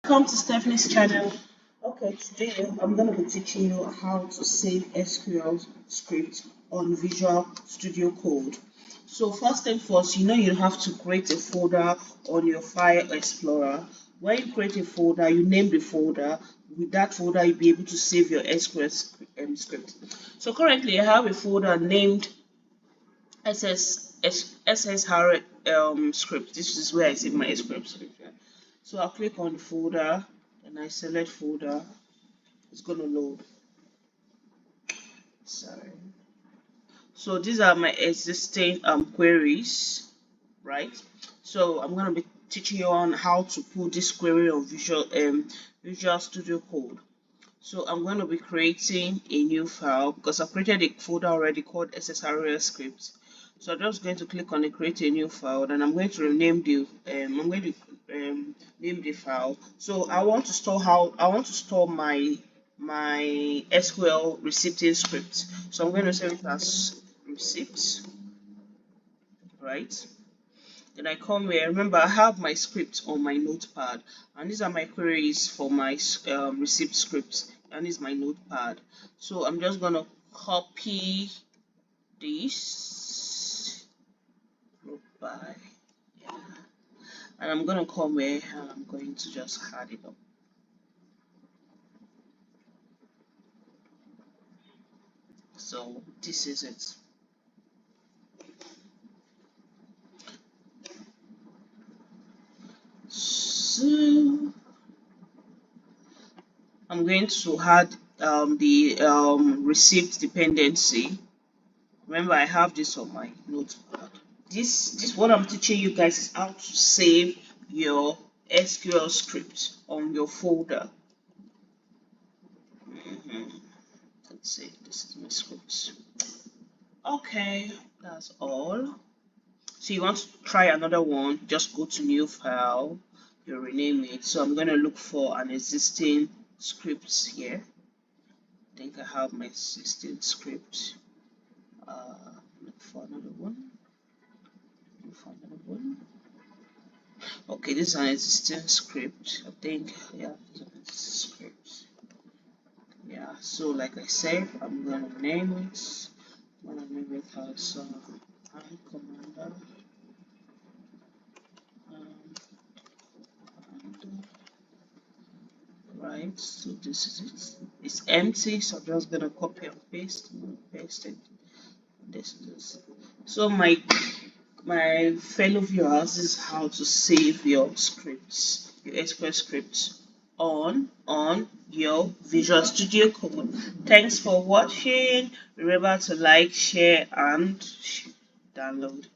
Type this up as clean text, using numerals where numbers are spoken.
Welcome to Stephanie's channel. Okay, today I'm going to be teaching you how to save SQL script on Visual Studio Code. So first thing first, you have to create a folder on your File Explorer. When you create a folder, you name the folder. With that folder, you'll be able to save your SQL script. So currently, I have a folder named SSR script. This is where I save my SQL script. So I'll click on folder and I select folder. It's going to load. Sorry. So these are my existing queries, right? So I'm going to be teaching you on how to put this query on Visual Studio Code. So I'm going to be creating a new file because I've created a folder already called SSR script. So I'm just going to click on the create a new file, and I'm going to rename the name the file. So I want to store my SQL receipting script. So I'm going to save it as receipts, right? Then I come here. Remember, I have my script on my notepad, and these are my queries for my receipt scripts, and this is my notepad. So I'm just gonna copy this, and I'm gonna come here and I'm going to just add it up. So this is it. So I'm going to add the receipt dependency. Remember, I have this on my notepad. This what I'm teaching you guys is how to save your SQL script on your folder. Let's see, this is my script. Okay, that's all. So you want to try another one, just go to new file, you rename it. So I'm going to look for an existing script here. I think I have my existing script. Look for another one. Okay, this is an existing script. I think, yeah, this is an existing script. Yeah, so like I said, I'm gonna name it. I'm gonna name it as commander. Right, so this is it. It's empty, so I'm just gonna copy and paste. Paste it. This is so my fellow viewers, this is how to save your scripts, your SQL scripts on your Visual Studio Code. Thanks for watching. Remember to like, share, and download.